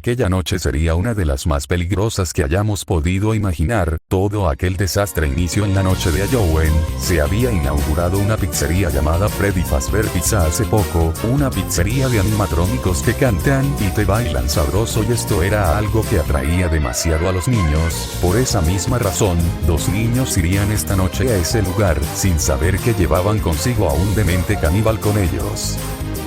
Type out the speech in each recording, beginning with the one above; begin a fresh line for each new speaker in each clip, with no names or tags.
Aquella noche sería una de las más peligrosas que hayamos podido imaginar. Todo aquel desastre inició en la noche de Halloween. Se había inaugurado una pizzería llamada Freddy Fazbear Pizza hace poco, una pizzería de animatrónicos que cantan y te bailan sabroso, y esto era algo que atraía demasiado a los niños. Por esa misma razón, 2 niños irían esta noche a ese lugar, sin saber que llevaban consigo a un demente caníbal con ellos.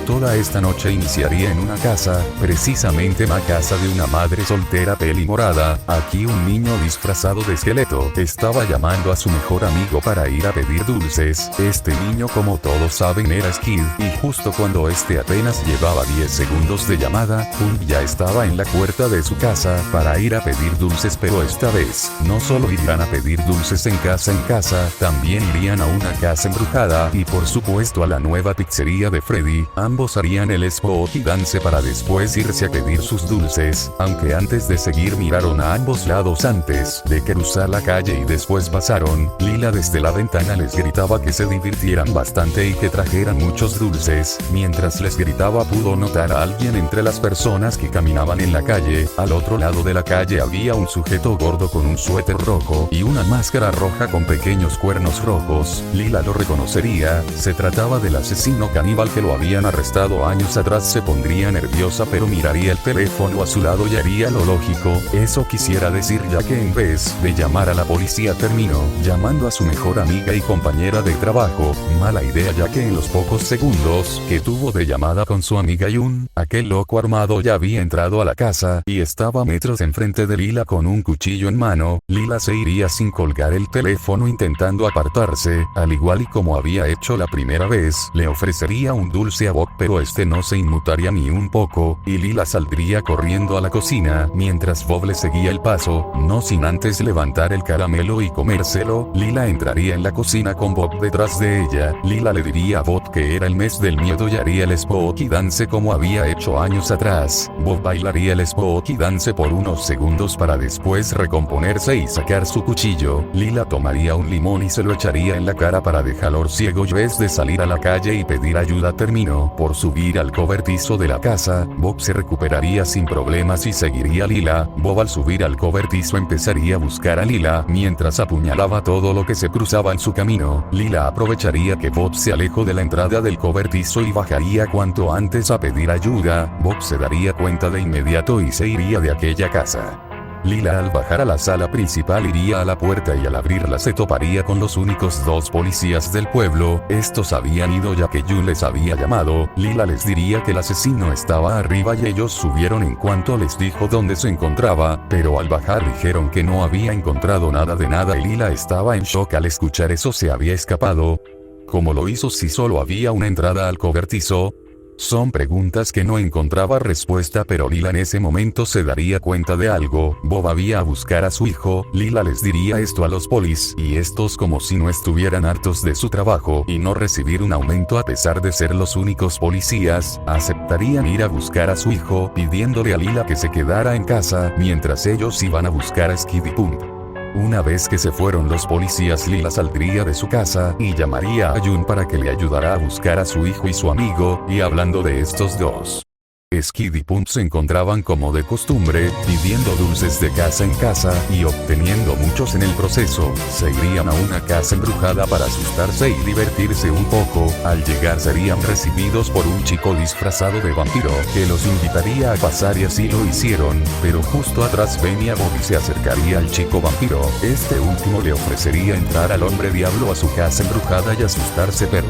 Toda esta noche iniciaría en una casa, precisamente la casa de una madre soltera morada. Aquí un niño disfrazado de esqueleto estaba llamando a su mejor amigo para ir a pedir dulces. Este niño, como todos saben, era Skid, y justo cuando este apenas llevaba 10 segundos de llamada, ya estaba en la puerta de su casa para ir a pedir dulces. Pero esta vez, no solo irían a pedir dulces en casa, también irían a una casa embrujada y por supuesto a la nueva pizzería de Freddy. Ambos harían el Spooky Dance para después irse a pedir sus dulces, aunque antes de seguir miraron a ambos lados antes de cruzar la calle y después pasaron. Lila desde la ventana les gritaba que se divirtieran bastante y que trajeran muchos dulces. Mientras les gritaba pudo notar a alguien entre las personas que caminaban en la calle. Al otro lado de la calle había un sujeto gordo con un suéter rojo y una máscara roja con pequeños cuernos rojos. Lila lo reconocería, se trataba del asesino caníbal que lo habían arrestado años atrás. Se pondría nerviosa pero miraría el teléfono a su lado y haría lo lógico. Eso quisiera decir, ya que en vez de llamar a la policía terminó llamando a su mejor amiga y compañera de trabajo. Mala idea, ya que en los pocos segundos que tuvo de llamada con su amiga Jun, aquel loco armado ya había entrado a la casa y estaba metros enfrente de Lila con un cuchillo en mano. Lila se iría sin colgar el teléfono intentando apartarse, al igual y como había hecho la primera vez. Le ofrecería un dulce a Bob, pero este no se inmutaría ni un poco, y Lila saldría corriendo a la cocina, mientras Bob le seguía el paso, no sin antes levantar el caramelo y comérselo. Lila entraría en la cocina con Bob detrás de ella. Lila le diría a Bob que era el mes del miedo y haría el Spooky Dance como había hecho años atrás. Bob bailaría el Spooky Dance por unos segundos para después recomponerse y sacar su cuchillo. Lila tomaría un limón y se lo echaría en la cara para dejarlo ciego, y en vez de salir a la calle y pedir ayuda terminó por subir al cobertizo de la casa. Bob se recuperaría sin problemas y seguiría a Lila. Bob al subir al cobertizo empezaría a buscar a Lila mientras apuñalaba todo lo que se cruzaba en su camino. Lila aprovecharía que Bob se alejó de la entrada del cobertizo y bajaría cuanto antes a pedir ayuda. Bob se daría cuenta de inmediato y se iría de aquella casa. Lila al bajar a la sala principal iría a la puerta y al abrirla se toparía con los únicos 2 policías del pueblo. Estos habían ido ya que Jun les había llamado. Lila les diría que el asesino estaba arriba y ellos subieron en cuanto les dijo dónde se encontraba, pero al bajar dijeron que no había encontrado nada de nada y Lila estaba en shock al escuchar eso. Se había escapado. ¿Cómo lo hizo si solo había una entrada al cobertizo? Son preguntas que no encontraba respuesta, pero Lila en ese momento se daría cuenta de algo. Bob había a buscar a su hijo. Lila les diría esto a los polis, y estos, como si no estuvieran hartos de su trabajo y no recibir un aumento a pesar de ser los únicos policías, aceptarían ir a buscar a su hijo, pidiéndole a Lila que se quedara en casa mientras ellos iban a buscar a Skiddy Pump. Una vez que se fueron los policías, Lila saldría de su casa y llamaría a Jun para que le ayudara a buscar a su hijo y su amigo. Y hablando de estos dos, Skid y Pump se encontraban como de costumbre, pidiendo dulces de casa en casa y obteniendo muchos en el proceso. Se irían a una casa embrujada para asustarse y divertirse un poco. Al llegar serían recibidos por un chico disfrazado de vampiro que los invitaría a pasar, y así lo hicieron, pero justo atrás venía Bob y se acercaría al chico vampiro. Este último le ofrecería entrar al hombre diablo a su casa embrujada y asustarse, pero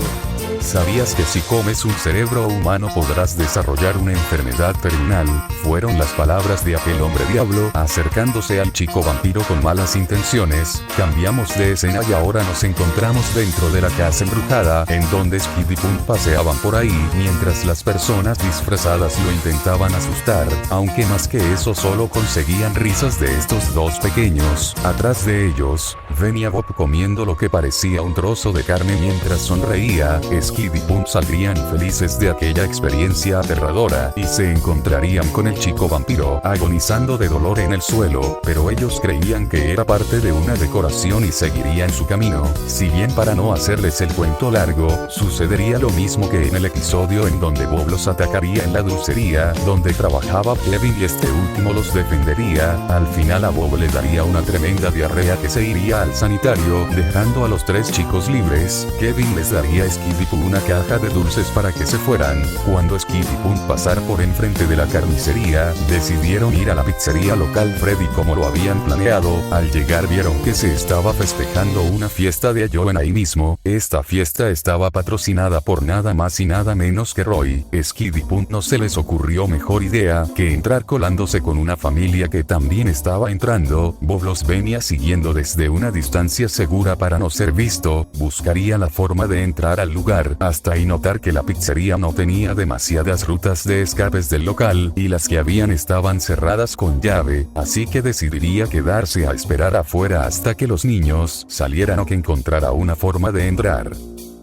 ¿sabías que si comes un cerebro humano podrás desarrollar una enfermedad terminal? Fueron las palabras de aquel hombre diablo, acercándose al chico vampiro con malas intenciones. Cambiamos de escena y ahora nos encontramos dentro de la casa embrujada, en donde Skid y Pump paseaban por ahí, mientras las personas disfrazadas lo intentaban asustar, aunque más que eso solo conseguían risas de estos dos pequeños. Atrás de ellos, venía Bob comiendo lo que parecía un trozo de carne mientras sonreía. Skibidi saldrían felices de aquella experiencia aterradora y se encontrarían con el chico vampiro agonizando de dolor en el suelo, pero ellos creían que era parte de una decoración y seguirían su camino. Si bien, para no hacerles el cuento largo, sucedería lo mismo que en el episodio en donde Bob los atacaría en la dulcería donde trabajaba Kevin y este último los defendería. Al final a Bob le daría una tremenda diarrea que se iría al sanitario, dejando a los tres chicos libres. Kevin les daría a Skibidi una caja de dulces para que se fueran. Cuando Skibidi pasar por enfrente de la carnicería, decidieron ir a la pizzería local Freddy como lo habían planeado. Al llegar vieron que se estaba festejando una fiesta de Halloween ahí mismo. Esta fiesta estaba patrocinada por nada más y nada menos que Roy. Skibidi no se les ocurrió mejor idea que entrar colándose con una familia que también estaba entrando. Bob los venía siguiendo desde una distancia segura para no ser visto. Buscaría la forma de entrar al lugar hasta ahí notar que la pizzería no tenía demasiadas rutas de escapes del local y las que habían estaban cerradas con llave, así que decidiría quedarse a esperar afuera hasta que los niños salieran o que encontrara una forma de entrar.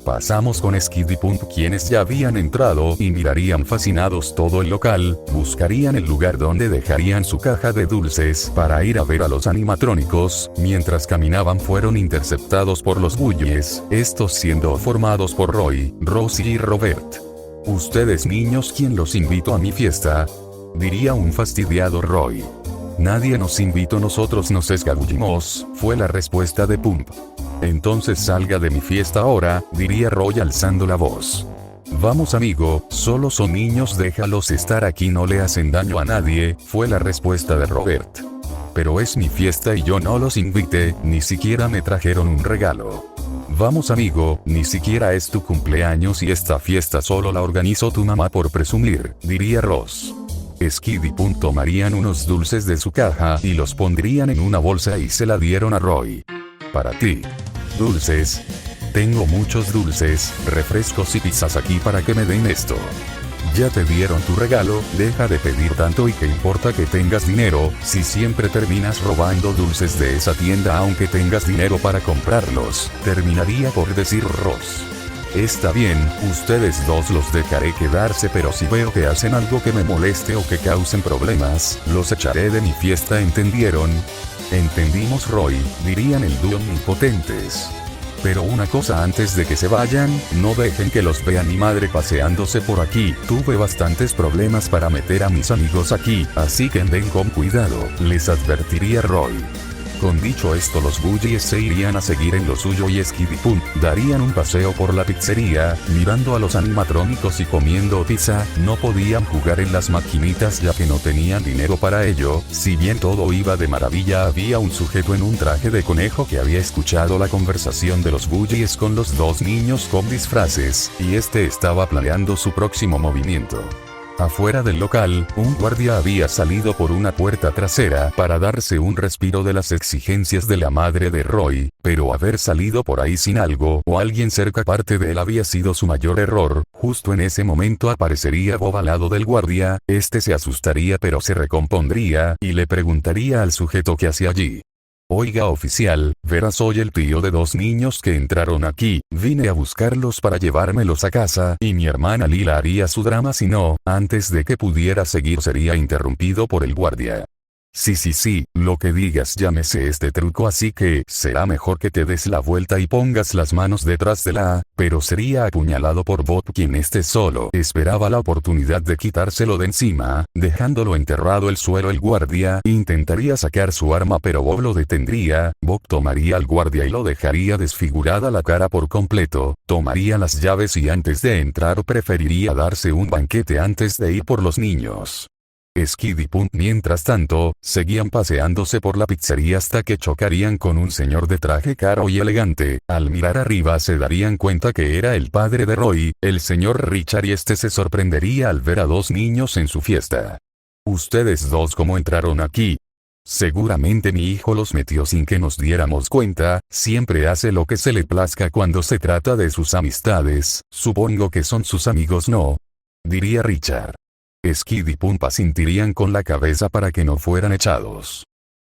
Pasamos con Skibidi, quienes ya habían entrado y mirarían fascinados todo el local. Buscarían el lugar donde dejarían su caja de dulces para ir a ver a los animatrónicos. Mientras caminaban fueron interceptados por los bullies, estos siendo formados por Roy, Rosie y Robert. «Ustedes niños, ¿quién los invitó a mi fiesta?», diría un fastidiado Roy. «Nadie nos invitó, nosotros nos escabullimos», fue la respuesta de Pump. «Entonces salga de mi fiesta ahora», diría Roy alzando la voz. «Vamos amigo, solo son niños, déjalos estar aquí, no le hacen daño a nadie», fue la respuesta de Robert. «Pero es mi fiesta y yo no los invité, ni siquiera me trajeron un regalo». «Vamos amigo, ni siquiera es tu cumpleaños y esta fiesta solo la organizó tu mamá por presumir», diría Ross. Skibidi tomarían unos dulces de su caja y los pondrían en una bolsa y se la dieron a Roy. «Para ti. Dulces. Tengo muchos dulces, refrescos y pizzas aquí para que me den esto». «Ya te dieron tu regalo, deja de pedir tanto y qué importa que tengas dinero, si siempre terminas robando dulces de esa tienda aunque tengas dinero para comprarlos», terminaría por decir Ross. «Está bien, ustedes dos los dejaré quedarse, pero si veo que hacen algo que me moleste o que causen problemas, los echaré de mi fiesta, ¿entendieron?». «Entendimos Roy», dirían el dúo impotentes. «Pero una cosa antes de que se vayan, no dejen que los vea mi madre paseándose por aquí, tuve bastantes problemas para meter a mis amigos aquí, así que anden con cuidado», les advertiría Roy. Con dicho esto los bullies se irían a seguir en lo suyo y Skibidi darían un paseo por la pizzería, mirando a los animatrónicos y comiendo pizza. No podían jugar en las maquinitas ya que no tenían dinero para ello. Si bien todo iba de maravilla, había un sujeto en un traje de conejo que había escuchado la conversación de los bullies con los dos niños con disfraces, y este estaba planeando su próximo movimiento. Afuera del local, un guardia había salido por una puerta trasera para darse un respiro de las exigencias de la madre de Roy, pero haber salido por ahí sin algo o alguien cerca aparte de él había sido su mayor error. Justo en ese momento aparecería Bob al lado del guardia, este se asustaría pero se recompondría y le preguntaría al sujeto qué hacía allí. «Oiga oficial, verás, soy el tío de dos niños que entraron aquí, vine a buscarlos para llevármelos a casa y mi hermana Lila haría su drama si no». Antes de que pudiera seguir sería interrumpido por el guardia. Sí, lo que digas, ya me sé este truco, así que será mejor que te des la vuelta y pongas las manos detrás de la A», pero sería apuñalado por Bob, quien solo esperaba la oportunidad de quitárselo de encima. Dejándolo enterrado el suelo, el guardia intentaría sacar su arma pero Bob lo detendría. Bob tomaría al guardia y lo dejaría desfigurada la cara por completo, tomaría las llaves y antes de entrar preferiría darse un banquete antes de ir por los niños. Skibidi mientras tanto, seguían paseándose por la pizzería hasta que chocarían con un señor de traje caro y elegante. Al mirar arriba se darían cuenta que era el padre de Roy, el señor Richard, y este se sorprendería al ver a dos niños en su fiesta. «¿Ustedes dos cómo entraron aquí?». «Seguramente mi hijo los metió sin que nos diéramos cuenta, siempre hace lo que se le plazca cuando se trata de sus amistades, supongo que son sus amigos, ¿no?», diría Richard. Skibidi asentirían con la cabeza para que no fueran echados.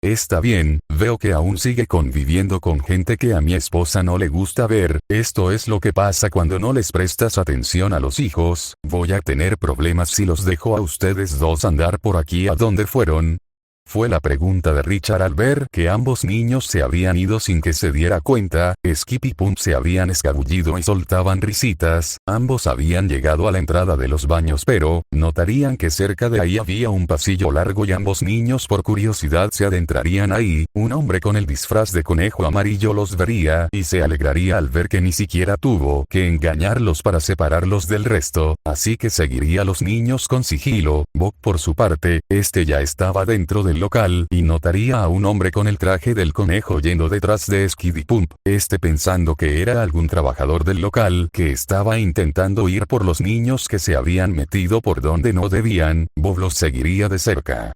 Está bien, veo que aún sigue conviviendo con gente que a mi esposa no le gusta ver, esto es lo que pasa cuando no les prestas atención a los hijos, voy a tener problemas si los dejo a ustedes dos andar por aquí. ¿A dónde fueron? Fue la pregunta de Richard al ver que ambos niños se habían ido sin que se diera cuenta. Skip y Pump se habían escabullido y soltaban risitas. Ambos habían llegado a la entrada de los baños, pero notarían que cerca de ahí había un pasillo largo y ambos niños por curiosidad se adentrarían ahí. Un hombre con el disfraz de conejo amarillo los vería y se alegraría al ver que ni siquiera tuvo que engañarlos para separarlos del resto, así que seguiría a los niños con sigilo. Bob por su parte, ya estaba dentro del local y notaría a un hombre con el traje del conejo yendo detrás de Skip y Pump, pensando que era algún trabajador del local que estaba intentando ir por los niños que se habían metido por donde no debían. Bob los seguiría de cerca.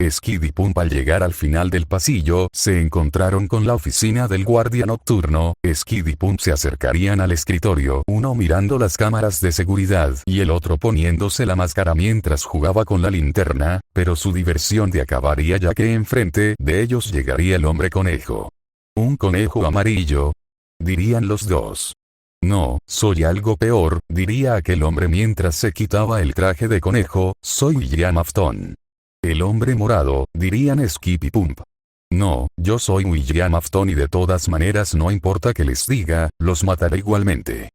Skip y Pump al llegar al final del pasillo se encontraron con la oficina del guardia nocturno. Skip y Pump se acercarían al escritorio, uno mirando las cámaras de seguridad y el otro poniéndose la máscara mientras jugaba con la linterna, pero su diversión de acabaría ya que enfrente de ellos llegaría el hombre conejo. ¿Un conejo amarillo?, dirían los dos. No, soy algo peor, diría aquel hombre mientras se quitaba el traje de conejo, soy William Afton. El hombre morado, dirían Skip y Pump. No, yo soy William Afton y de todas maneras no importa que les diga, los mataré igualmente.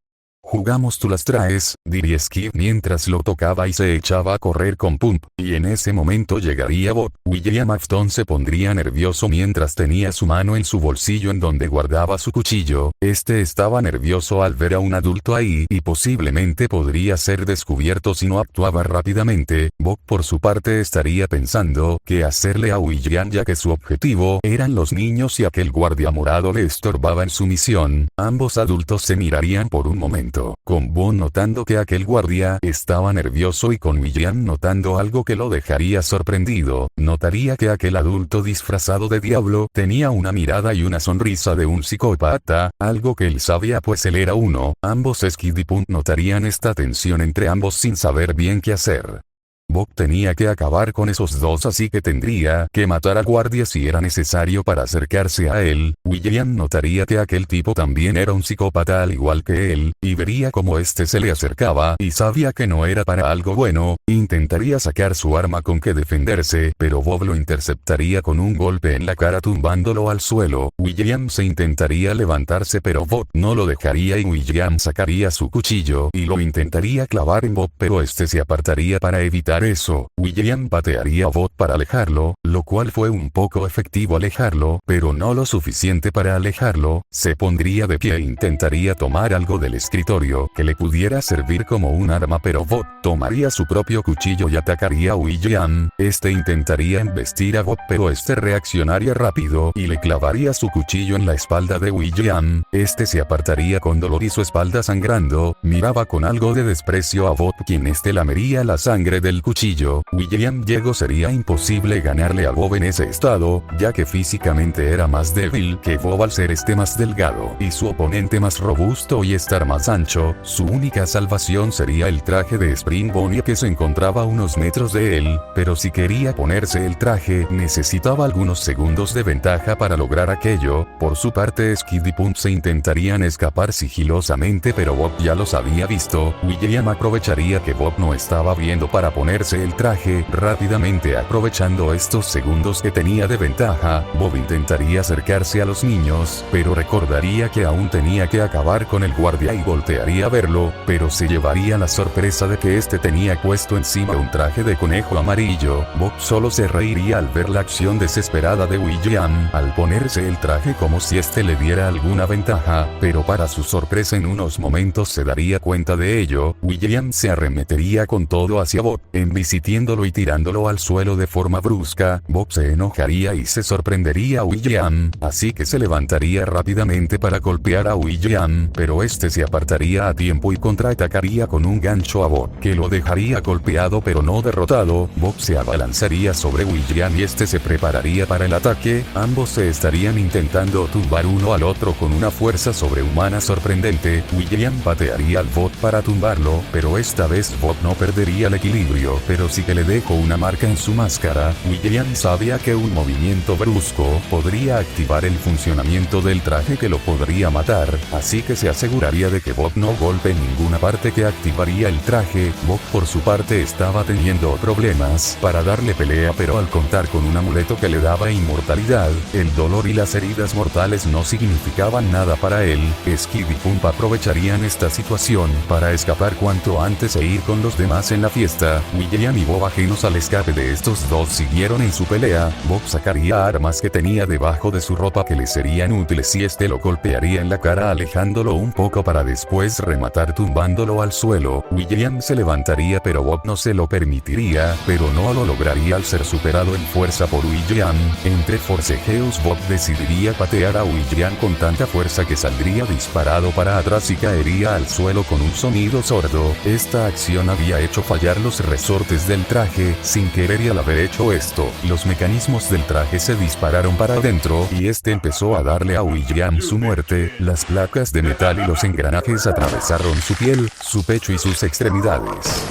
Jugamos tú las traes, diría Skip mientras lo tocaba y se echaba a correr con Pump, y en ese momento llegaría Bob. William Afton se pondría nervioso mientras tenía su mano en su bolsillo en donde guardaba su cuchillo. Estaba nervioso al ver a un adulto ahí y posiblemente podría ser descubierto si no actuaba rápidamente. Bob por su parte estaría pensando qué hacerle a William ya que su objetivo eran los niños y aquel guardia morado le estorbaba en su misión. Ambos adultos se mirarían por un momento, con Bob notando que aquel guardia estaba nervioso y con William notando algo que lo dejaría sorprendido. Notaría que aquel adulto disfrazado de diablo tenía una mirada y una sonrisa de un psicópata, algo que él sabía pues él era uno. Ambos Skip y Pump notarían esta tensión entre ambos sin saber bien qué hacer. Bob tenía que acabar con esos dos así que tendría que matar al guardia si era necesario para acercarse a él. William notaría que aquel tipo también era un psicópata al igual que él, y vería cómo se le acercaba y sabía que no era para algo bueno. Intentaría sacar su arma con que defenderse, pero Bob lo interceptaría con un golpe en la cara tumbándolo al suelo. William se intentaría levantarse pero Bob no lo dejaría y William sacaría su cuchillo y lo intentaría clavar en Bob pero se apartaría para evitar eso. William patearía a Bob para alejarlo, lo cual fue un poco efectivo alejarlo, pero no lo suficiente para alejarlo. Se pondría de pie e intentaría tomar algo del escritorio que le pudiera servir como un arma pero Bob tomaría su propio cuchillo y atacaría a William. Intentaría embestir a Bob pero reaccionaría rápido y le clavaría su cuchillo en la espalda de William. Se apartaría con dolor y su espalda sangrando. Miraba con algo de desprecio a Bob quien lamería la sangre del cuchillo. William llegó sería imposible ganarle a Bob en ese estado, ya que físicamente era más débil que Bob al ser más delgado y su oponente más robusto y estar más ancho. Su única salvación sería el traje de Spring Bonnie que se encontraba a unos metros de él, pero si quería ponerse el traje necesitaba algunos segundos de ventaja para lograr aquello. Por su parte Skip y Pump se intentarían escapar sigilosamente pero Bob ya los había visto. William aprovecharía que Bob no estaba viendo para ponerse el traje. Rápidamente aprovechando estos segundos que tenía de ventaja, Bob intentaría acercarse a los niños, pero recordaría que aún tenía que acabar con el guardia y voltearía a verlo, pero se llevaría la sorpresa de que tenía puesto encima un traje de conejo amarillo. Bob solo se reiría al ver la acción desesperada de William al ponerse el traje como si le diera alguna ventaja, pero para su sorpresa en unos momentos se daría cuenta de ello. William se arremetería con todo hacia Bob, embisitiéndolo y tirándolo al suelo de forma brusca. Bob se enojaría y se sorprendería a William, así que se levantaría rápidamente para golpear a William, pero se apartaría a tiempo y contraatacaría con un gancho a Bob, que lo dejaría golpeado pero no derrotado. Bob se abalanzaría sobre William y se prepararía para el ataque. Ambos se estarían intentando tumbar uno al otro con una fuerza sobrehumana sorprendente. William patearía al Bob para tumbarlo, pero esta vez Bob no perdería el equilibrio mucho, pero sí que le dejó una marca en su máscara. William sabía que un movimiento brusco podría activar el funcionamiento del traje que lo podría matar, así que se aseguraría de que Bob no golpee ninguna parte que activaría el traje. Bob por su parte estaba teniendo problemas para darle pelea, pero al contar con un amuleto que le daba inmortalidad, el dolor y las heridas mortales no significaban nada para él. Skid y Pump aprovecharían esta situación para escapar cuanto antes e ir con los demás en la fiesta. William y Bob, ajenos al escape de estos dos, siguieron en su pelea. Bob sacaría armas que tenía debajo de su ropa que le serían útiles y este lo golpearía en la cara alejándolo un poco para después rematar tumbándolo al suelo. William se levantaría pero Bob no se lo permitiría, pero no lo lograría al ser superado en fuerza por William. Entre forcejeos Bob decidiría patear a William con tanta fuerza que saldría disparado para atrás y caería al suelo con un sonido sordo. Esta acción había hecho fallar los resortes del traje sin querer y al haber hecho esto, los mecanismos del traje se dispararon para adentro y este empezó a darle a William su muerte. Las placas de metal y los engranajes atravesaron su piel, su pecho y sus extremidades.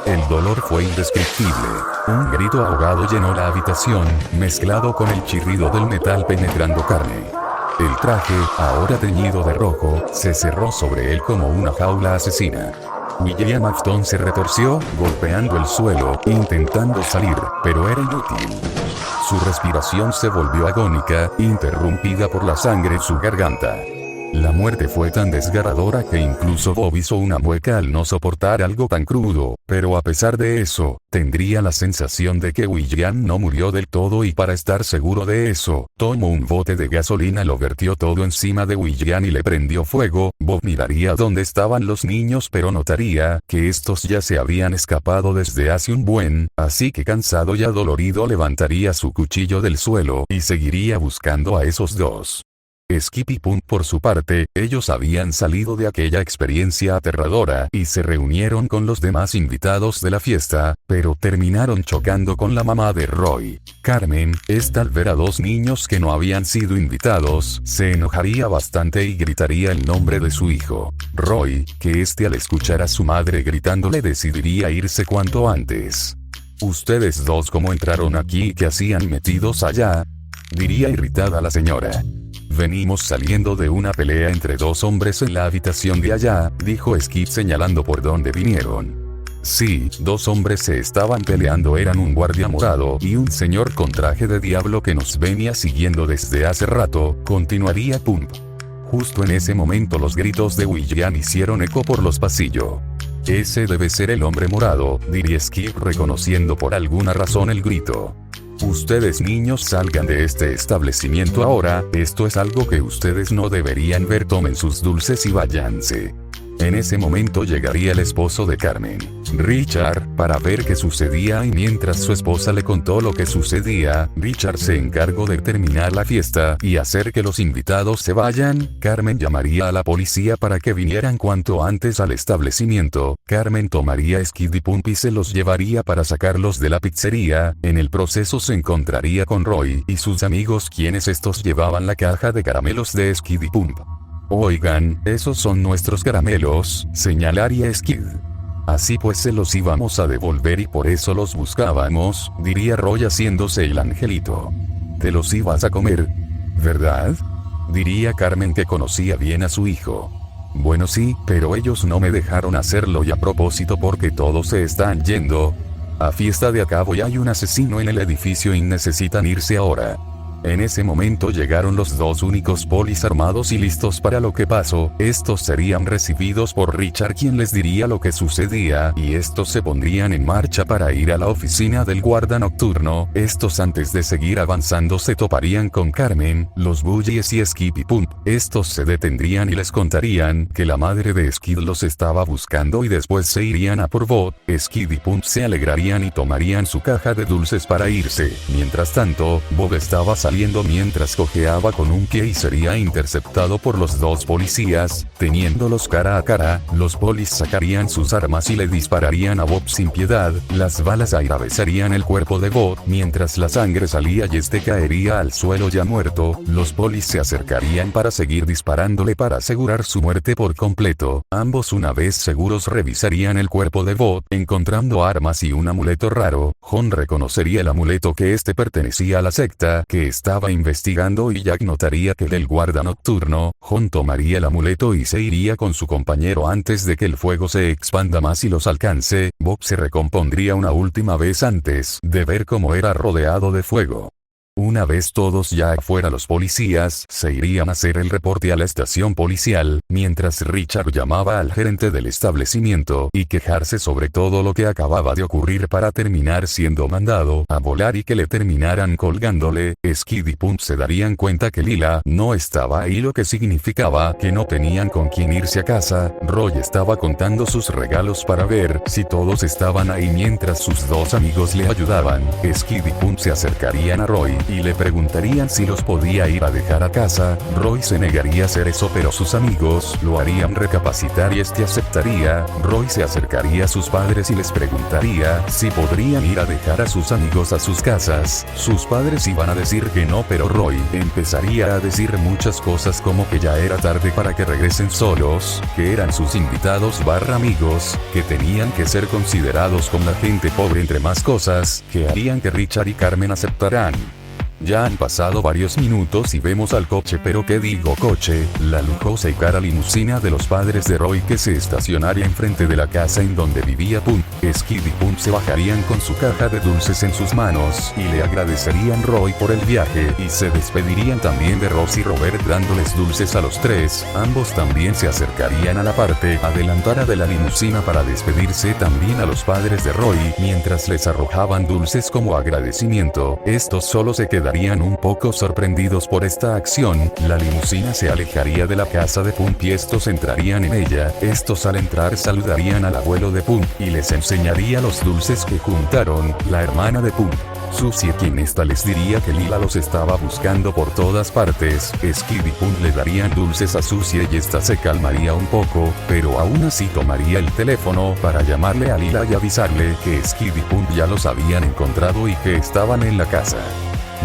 El dolor fue indescriptible. Un grito ahogado llenó la habitación, mezclado con el chirrido del metal penetrando carne. El traje, ahora teñido de rojo, se cerró sobre él como una jaula asesina. William Afton se retorció, golpeando el suelo, intentando salir, pero era inútil. Su respiración se volvió agónica, interrumpida por la sangre en su garganta. La muerte fue tan desgarradora que incluso Bob hizo una mueca al no soportar algo tan crudo, pero a pesar de eso, tendría la sensación de que William no murió del todo y para estar seguro de eso, tomó un bote de gasolina, lo vertió todo encima de William y le prendió fuego. Bob miraría dónde estaban los niños pero notaría que estos ya se habían escapado desde hace un buen, así que cansado y adolorido levantaría su cuchillo del suelo y seguiría buscando a esos dos. Skip y Pump por su parte, ellos habían salido de aquella experiencia aterradora y se reunieron con los demás invitados de la fiesta, pero terminaron chocando con la mamá de Roy. Carmen, esta al ver a dos niños que no habían sido invitados, se enojaría bastante y gritaría el nombre de su hijo. Roy, que al escuchar a su madre gritándole decidiría irse cuanto antes. «¿Ustedes dos cómo entraron aquí y qué hacían metidos allá?», diría irritada la señora. «Venimos saliendo de una pelea entre dos hombres en la habitación de allá», dijo Skip señalando por donde vinieron. «Sí, dos hombres se estaban peleando, eran un guardia morado y un señor con traje de diablo que nos venía siguiendo desde hace rato», continuaría Pump. Justo en ese momento los gritos de William hicieron eco por los pasillos. «Ese debe ser el hombre morado», diría Skip reconociendo por alguna razón el grito. «Ustedes niños salgan de este establecimiento ahora, esto es algo que ustedes no deberían ver, tomen sus dulces y váyanse». En ese momento llegaría el esposo de Carmen, Richard, para ver qué sucedía y mientras su esposa le contó lo que sucedía, Richard se encargó de terminar la fiesta y hacer que los invitados se vayan. Carmen llamaría a la policía para que vinieran cuanto antes al establecimiento. Carmen tomaría a Skid y Pump y se los llevaría para sacarlos de la pizzería. En el proceso se encontraría con Roy y sus amigos, quienes estos llevaban la caja de caramelos de Skid y Pump. «Oigan, esos son nuestros caramelos», señalaría Skid. «Así pues se los íbamos a devolver y por eso los buscábamos», diría Roy haciéndose el angelito. «Te los ibas a comer, ¿verdad?», diría Carmen, que conocía bien a su hijo. «Bueno sí, pero ellos no me dejaron hacerlo y a propósito porque todos se están yendo a fiesta de acabo y hay un asesino en el edificio y necesitan irse ahora». En ese momento llegaron los dos únicos polis armados y listos para lo que pasó. Estos serían recibidos por Richard, quien les diría lo que sucedía, y estos se pondrían en marcha para ir a la oficina del guarda nocturno. Estos, antes de seguir avanzando, se toparían con Carmen, los Bullies y Skip y Pump. Estos se detendrían y les contarían que la madre de Skid los estaba buscando y después se irían a por Bob. Skid y Pump se alegrarían y tomarían su caja de dulces para irse. Mientras tanto, Bob estaba saliendo saliendo mientras cojeaba con un pie y sería interceptado por los dos policías. Teniéndolos cara a cara, los polis sacarían sus armas y le dispararían a Bob sin piedad. Las balas atravesarían el cuerpo de Bob, mientras la sangre salía y este caería al suelo ya muerto. Los polis se acercarían para seguir disparándole para asegurar su muerte por completo. Ambos, una vez seguros, revisarían el cuerpo de Bob, encontrando armas y un amuleto raro. John reconocería el amuleto que este pertenecía a la secta que estaba investigando y Jack notaría que del guarda nocturno. John tomaría el amuleto y se iría con su compañero antes de que el fuego se expanda más y los alcance. Bob se recompondría una última vez antes de ver cómo era rodeado de fuego. Una vez todos ya afuera, los policías se irían a hacer el reporte a la estación policial, mientras Richard llamaba al gerente del establecimiento y quejarse sobre todo lo que acababa de ocurrir para terminar siendo mandado a volar y que le terminaran colgándole. Skid y Punt se darían cuenta que Lila no estaba ahí, lo que significaba que no tenían con quién irse a casa. Roy estaba contando sus regalos para ver si todos estaban ahí mientras sus dos amigos le ayudaban. Skid y Punt se acercarían a Roy y le preguntarían si los podía ir a dejar a casa. Roy se negaría a hacer eso, pero sus amigos lo harían recapacitar y este aceptaría. Roy se acercaría a sus padres y les preguntaría si podrían ir a dejar a sus amigos a sus casas. Sus padres iban a decir que no, pero Roy empezaría a decir muchas cosas como que ya era tarde para que regresen solos, que eran sus invitados / amigos, que tenían que ser considerados con la gente pobre, entre más cosas que harían que Richard y Carmen aceptarán. Ya han pasado varios minutos y vemos al coche, pero ¿qué digo coche? La lujosa y cara limusina de los padres de Roy que se estacionaría enfrente de la casa en donde vivía Punt. Skid y Punt se bajarían con su caja de dulces en sus manos y le agradecerían a Roy por el viaje y se despedirían también de Ross y Robert dándoles dulces a los tres. Ambos también se acercarían a la parte adelantada de la limusina para despedirse también a los padres de Roy mientras les arrojaban dulces como agradecimiento. Estos solo se quedarían un poco sorprendidos por esta acción. La limusina se alejaría de la casa de Punt y estos entrarían en ella. Estos al entrar saludarían al abuelo de Punt y les enseñaría los dulces que juntaron. La hermana de Punt, Susie, quien esta les diría que Lila los estaba buscando por todas partes. Skid y Punt le darían dulces a Susie y esta se calmaría un poco, pero aún así tomaría el teléfono para llamarle a Lila y avisarle que Skid y Punt ya los habían encontrado y que estaban en la casa.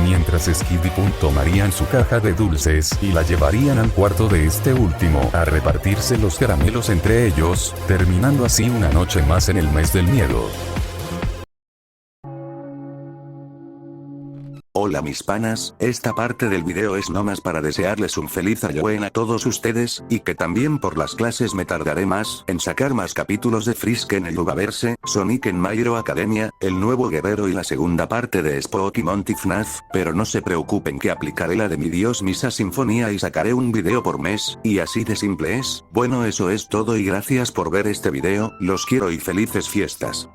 Mientras Skid y Punt tomarían su caja de dulces y la llevarían al cuarto de este último a repartirse los caramelos entre ellos, terminando así una noche más en el mes del miedo.
Hola mis panas, esta parte del video es nomás para desearles un feliz Halloween a todos ustedes, y que también por las clases me tardaré más en sacar más capítulos de Frisk en el Uvaverse, Sonic en My Hero Academia, El Nuevo Guerrero y la segunda parte de Spooky Monty FNAF, pero no se preocupen que aplicaré la de Mi Dios Misa Sinfonía y sacaré un video por mes, y así de simple es. Bueno, eso es todo y gracias por ver este video, los quiero y felices fiestas.